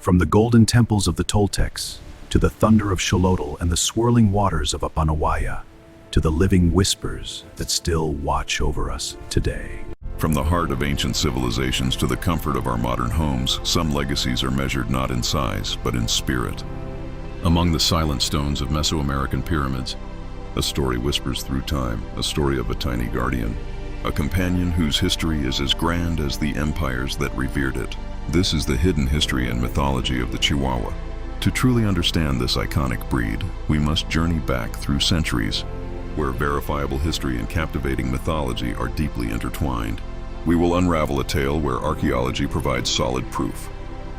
From the golden temples of the Toltecs, to the thunder of Xolotl and the swirling waters of Apanahuaya, to the living whispers that still watch over us today. From the heart of ancient civilizations to the comfort of our modern homes, some legacies are measured not in size, but in spirit. Among the silent stones of Mesoamerican pyramids, a story whispers through time, a story of a tiny guardian, a companion whose history is as grand as the empires that revered it. This is the hidden history and mythology of the Chihuahua. To truly understand this iconic breed, we must journey back through centuries, where verifiable history and captivating mythology are deeply intertwined. We will unravel a tale where archaeology provides solid proof,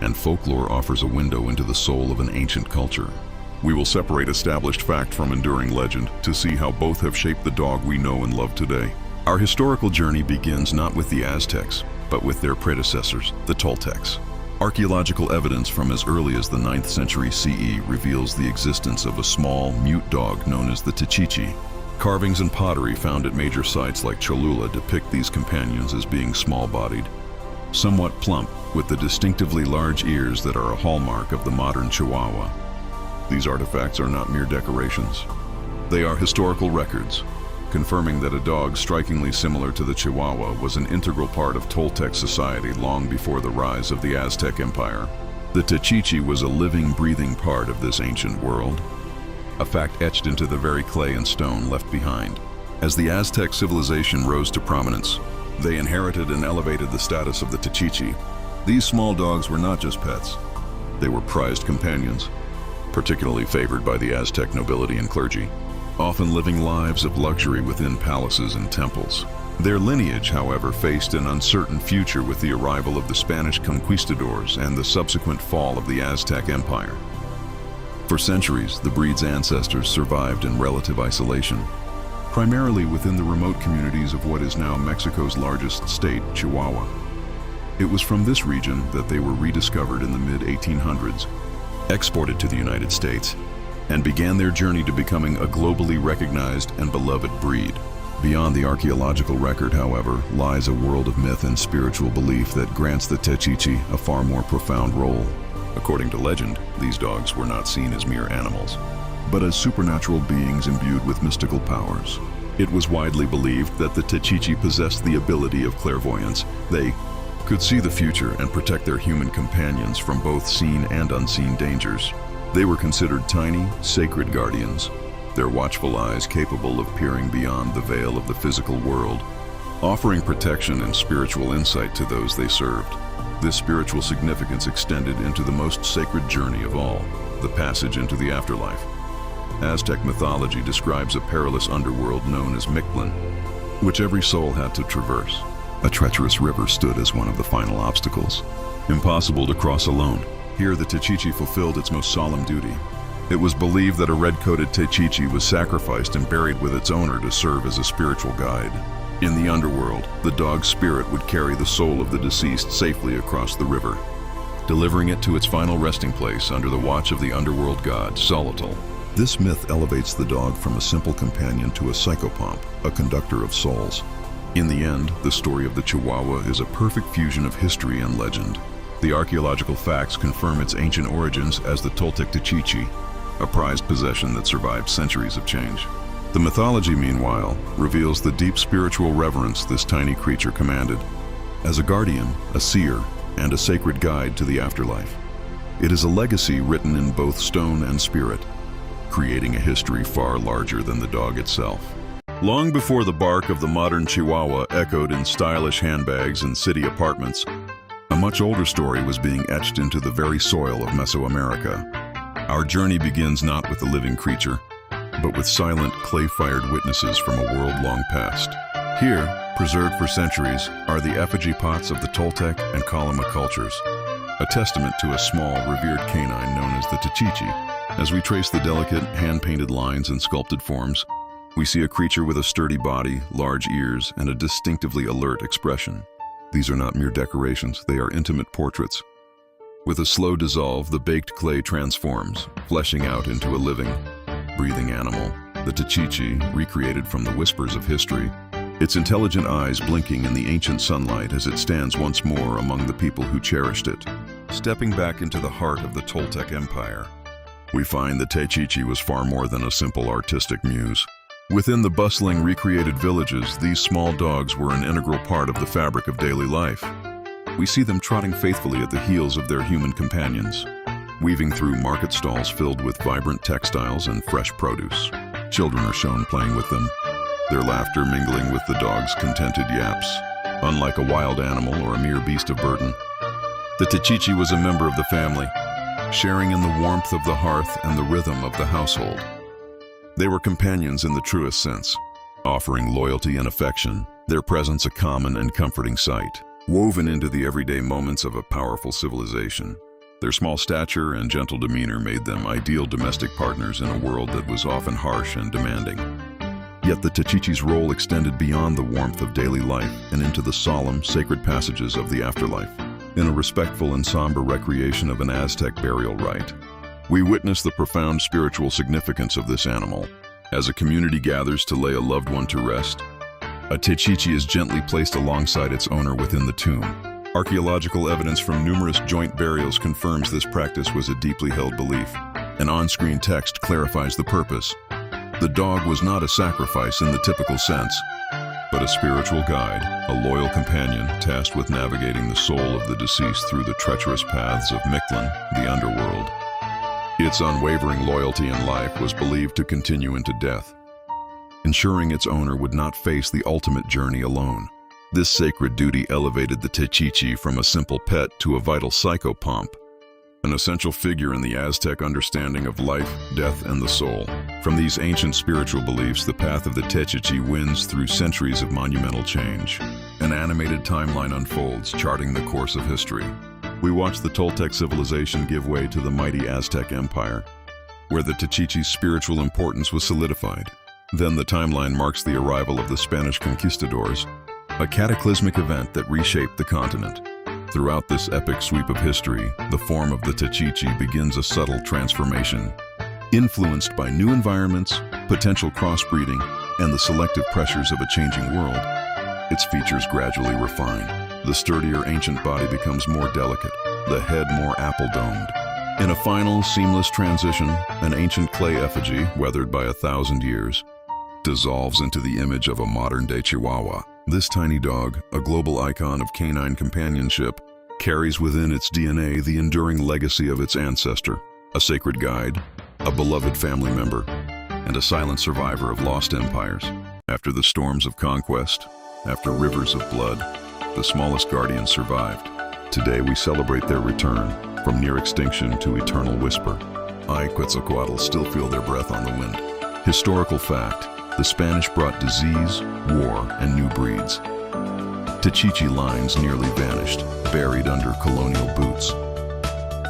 and folklore offers a window into the soul of an ancient culture. We will separate established fact from enduring legend to see how both have shaped the dog we know and love today. Our historical journey begins not with the Aztecs, but with their predecessors, the Toltecs. Archaeological evidence from as early as the 9th century CE reveals the existence of a small, mute dog known as the Techichi. Carvings and pottery found at major sites like Cholula depict these companions as being small-bodied, somewhat plump, with the distinctively large ears that are a hallmark of the modern Chihuahua. These artifacts are not mere decorations. They are historical records, confirming that a dog strikingly similar to the Chihuahua was an integral part of Toltec society long before the rise of the Aztec Empire. The Techichi was a living, breathing part of this ancient world, a fact etched into the very clay and stone left behind. As the Aztec civilization rose to prominence, they inherited and elevated the status of the Techichi. These small dogs were not just pets. They were prized companions, particularly favored by the Aztec nobility and clergy, often living lives of luxury within palaces and temples. Their lineage, however, faced an uncertain future with the arrival of the Spanish conquistadors and the subsequent fall of the Aztec Empire. For centuries, the breed's ancestors survived in relative isolation, primarily within the remote communities of what is now Mexico's largest state, Chihuahua. It was from this region that they were rediscovered in the mid-1800s, exported to the United States, and began their journey to becoming a globally recognized and beloved breed. Beyond the archaeological record, however, lies a world of myth and spiritual belief that grants the Techichi a far more profound role. According to legend, these dogs were not seen as mere animals, but as supernatural beings imbued with mystical powers. It was widely believed that the Techichi possessed the ability of clairvoyance. They could see the future and protect their human companions from both seen and unseen dangers. They were considered tiny, sacred guardians, their watchful eyes capable of peering beyond the veil of the physical world, offering protection and spiritual insight to those they served. This spiritual significance extended into the most sacred journey of all, the passage into the afterlife. Aztec mythology describes a perilous underworld known as Mictlan, which every soul had to traverse. A treacherous river stood as one of the final obstacles, impossible to cross alone. Here the Techichi fulfilled its most solemn duty. It was believed that a red-coated Techichi was sacrificed and buried with its owner to serve as a spiritual guide. In the underworld, the dog's spirit would carry the soul of the deceased safely across the river, delivering it to its final resting place under the watch of the underworld god, Xolotl. This myth elevates the dog from a simple companion to a psychopomp, a conductor of souls. In the end, the story of the Chihuahua is a perfect fusion of history and legend. The archaeological facts confirm its ancient origins as the Toltec Techichi, a prized possession that survived centuries of change. The mythology, meanwhile, reveals the deep spiritual reverence this tiny creature commanded, as a guardian, a seer, and a sacred guide to the afterlife. It is a legacy written in both stone and spirit, creating a history far larger than the dog itself. Long before the bark of the modern Chihuahua echoed in stylish handbags and city apartments, a much older story was being etched into the very soil of Mesoamerica. Our journey begins not with the living creature, but with silent, clay-fired witnesses from a world long past. Here, preserved for centuries, are the effigy pots of the Toltec and Kalama cultures, a testament to a small, revered canine known as the Techichi. As we trace the delicate, hand-painted lines and sculpted forms, we see a creature with a sturdy body, large ears, and a distinctively alert expression. These are not mere decorations, they are intimate portraits. With a slow dissolve, the baked clay transforms, fleshing out into a living, breathing animal. The Techichi, recreated from the whispers of history, its intelligent eyes blinking in the ancient sunlight as it stands once more among the people who cherished it. Stepping back into the heart of the Toltec Empire, we find that Techichi was far more than a simple artistic muse. Within the bustling, recreated villages, these small dogs were an integral part of the fabric of daily life. We see them trotting faithfully at the heels of their human companions, weaving through market stalls filled with vibrant textiles and fresh produce. Children are shown playing with them, their laughter mingling with the dogs' contented yaps. Unlike a wild animal or a mere beast of burden, the Techichi was a member of the family, sharing in the warmth of the hearth and the rhythm of the household. They were companions in the truest sense, offering loyalty and affection, their presence a common and comforting sight, woven into the everyday moments of a powerful civilization. Their small stature and gentle demeanor made them ideal domestic partners in a world that was often harsh and demanding. Yet the Techichi's role extended beyond the warmth of daily life and into the solemn, sacred passages of the afterlife. In a respectful and somber recreation of an Aztec burial rite, we witness the profound spiritual significance of this animal. As a community gathers to lay a loved one to rest, a Techichi is gently placed alongside its owner within the tomb. Archaeological evidence from numerous joint burials confirms this practice was a deeply held belief. An on-screen text clarifies the purpose. The dog was not a sacrifice in the typical sense, but a spiritual guide, a loyal companion tasked with navigating the soul of the deceased through the treacherous paths of Mictlan, the underworld. Its unwavering loyalty in life was believed to continue into death, ensuring its owner would not face the ultimate journey alone. This sacred duty elevated the Techichi from a simple pet to a vital psychopomp, an essential figure in the Aztec understanding of life, death, and the soul. From these ancient spiritual beliefs, the path of the Techichi winds through centuries of monumental change. An animated timeline unfolds, charting the course of history. We watch the Toltec civilization give way to the mighty Aztec Empire, where the Techichi's spiritual importance was solidified. Then the timeline marks the arrival of the Spanish conquistadors, a cataclysmic event that reshaped the continent. Throughout this epic sweep of history, the form of the Techichi begins a subtle transformation. Influenced by new environments, potential crossbreeding, and the selective pressures of a changing world, its features gradually refine. The sturdier ancient body becomes more delicate, the head more apple-domed. In a final, seamless transition, an ancient clay effigy, weathered by 1,000 years, dissolves into the image of a modern-day Chihuahua. This tiny dog, a global icon of canine companionship, carries within its DNA the enduring legacy of its ancestor, a sacred guide, a beloved family member, and a silent survivor of lost empires. After the storms of conquest, after rivers of blood, the smallest guardians survived. Today we celebrate their return, from near extinction to eternal whisper. Quetzalcoatl still feel their breath on the wind. Historical fact: the Spanish brought disease, war, and new breeds. Techichi lines nearly vanished, buried under colonial boots.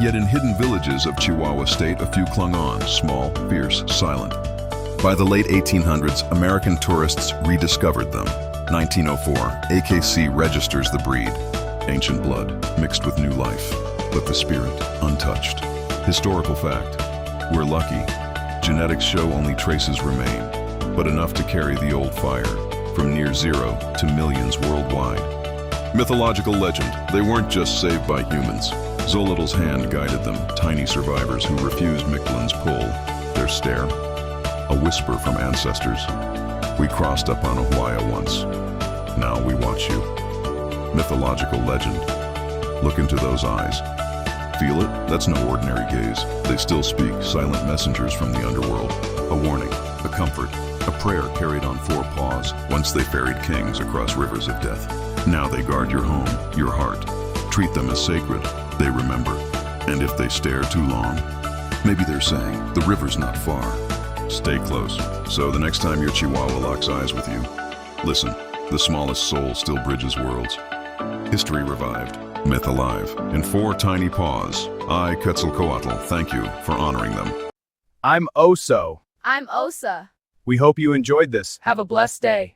Yet in hidden villages of Chihuahua state, a few clung on, small, fierce, silent. By the late 1800s, American tourists rediscovered them. 1904, AKC registers the breed. Ancient blood, mixed with new life, but the spirit, untouched. Historical fact: we're lucky. Genetics show only traces remain, but enough to carry the old fire, from near zero to millions worldwide. Mythological legend: they weren't just saved by humans. Xolotl's hand guided them, tiny survivors who refused Mictlan's pull. Their stare, a whisper from ancestors. We crossed up on Chihuahua once. Now we watch you. Mythological legend. Look into those eyes. Feel it? That's no ordinary gaze. They still speak, silent messengers from the underworld. A warning, a comfort, a prayer carried on 4 paws. Once they ferried kings across rivers of death. Now they guard your home, your heart. Treat them as sacred. They remember. And if they stare too long, maybe they're saying, the river's not far. Stay close. So the next time your Chihuahua locks eyes with you, listen. The smallest soul still bridges worlds. History revived, myth alive. In 4 tiny paws, I, Quetzalcoatl, thank you for honoring them. I'm Oso. I'm Osa. We hope you enjoyed this. Have a blessed day.